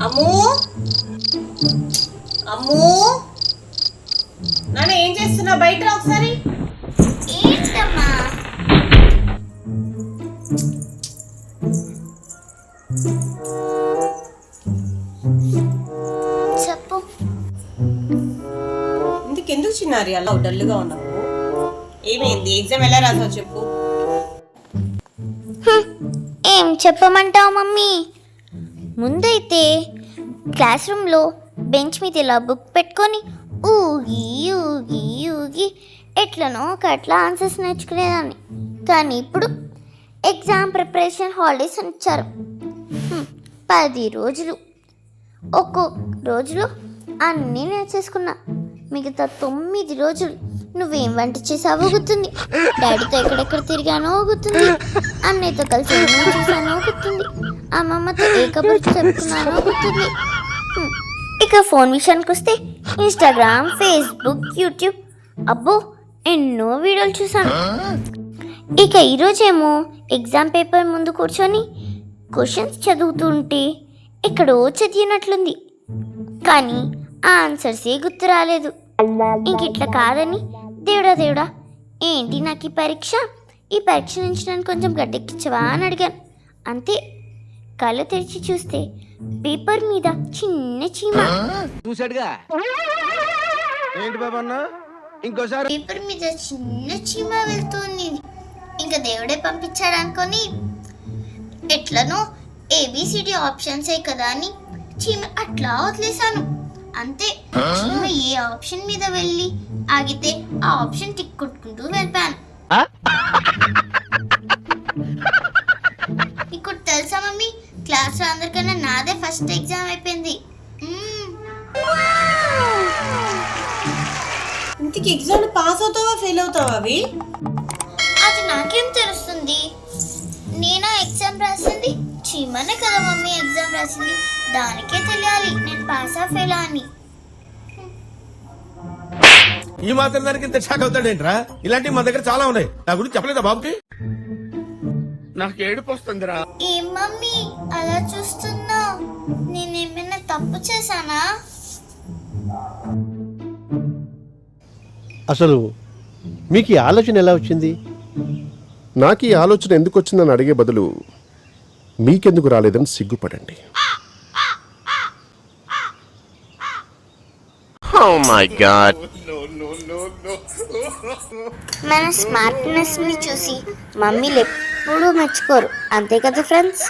అమ్ము అమ్ము నాన్న ఏం చేస్తున్నా? బయట రా ఒకసారి. ఏంటమ్మా? చెప్పు. ఇందుకెందుకు చిన్నారి అలా డల్గా ఉన్నావు? ఏమైంది? ఎగ్జామ్ ఎలా రాసావు చెప్పు. ఏం చెప్పమంటావు మమ్మీ? ముందైతే క్లాస్ రూమ్లో బెంచ్ మీద ఇలా బుక్ పెట్టుకొని ఊగి ఊగి ఊగి ఎట్లనో ఒకట్లా ఆన్సర్స్ నేర్చుకునేదాన్ని. కానీ ఇప్పుడు ఎగ్జామ్ ప్రిపరేషన్ హాలిడేస్ అని ఇచ్చారు. 10 రోజులు ఒక్కో రోజులో అన్నీ నేర్చేసుకున్నా. మిగతా 9 రోజులు నువ్వేం వంట చేసావో గుర్తుంది, డాడీతో ఎక్కడెక్కడ తిరిగానో గుర్తుంది, అన్నయ్యతో కలిసి ఏమేమి చూసానో గుర్తుంది, అమ్మమ్మతో ఏ కబుర్లు చెప్పుకున్నానో గుర్తుంది. ఇక ఫోన్ విషయానికి వస్తే ఇన్స్టాగ్రామ్, ఫేస్బుక్, యూట్యూబ్, అబ్బో ఎన్నో వీడియోలు చూసాను. ఇక ఈరోజేమో ఎగ్జామ్ పేపర్ ముందు కూర్చొని క్వశ్చన్స్ చదువుతుంటే ఎక్కడో చదివినట్లుంది, కానీ ఆ ఆన్సర్సే గుర్తు రాలేదు. ఇంక ఇట్లా కాదని దేవుడా ఏంటి నాకు ఈ పరీక్ష నుంచి నన్ను కొంచెం గడ్డెక్కించవా అని అడిగాను. అంతే, కళ్ళు తెరిచి చూస్తే పేపర్ మీద చిన్న చీమ. పేపర్ మీద చిన్న చీమ వెళ్తుంది. ఇంకా దేవుడే పంపించాడు అనుకొని ఎట్లనో ABCD ఆప్షన్సే కదా అని చీమ అట్లా వదిలేశాను. అంతే, చీమ ఏ ఆప్షన్ మీద వెళ్ళి ఆగితే ఆ ఆప్షన్ టిక్ కొట్టుకుంటూ వెళ్ళాను. ఇప్పుడు తెలుసా మమ్మీ, క్లాస్ లో అందరికన్నా నాదే ఫస్ట్ ఎగ్జామ్ అయిపోయింది. ఇంటికి ఎగ్జామ్ పాస్ అవుతావా ఫెయిల్ అవుతావా? అవి అది నాకేం తెలుస్తుంది? నేనా ఎగ్జామ్ రాసింది? చీమనే కదా మమ్మీ ఎగ్జామ్ రాసింది, దానికే తెలియాలి నేను పాస్ ఆ ఫెయిల్ అని. ఈ మాత్రం దానికి ఇంత షాక్ అవుతాడేంట్రా? ఇలాంటివి మన దగ్గర చాలా ఉన్నాయి. నా గురించి చెప్పలేదా బాబుకి? నాకు ఏడుపు వస్తుందిరా. ఏం మమ్మీ అలా చూస్తున్నా? నేనేమైనా తప్పు చేశానా? అసలు మీకు ఈ ఆలోచన ఎలా వచ్చింది? నాకు ఈ ఆలోచన ఎందుకు వచ్చిందని అడిగే బదులు మీకెందుకు రాలేదని సిగ్గుపడండి. Oh my God. మన స్మార్ట్నెస్ ని చూసి మమ్మీలు ఎప్పుడూ మెచ్చుకోరు, అంతే కదా ఫ్రెండ్స్?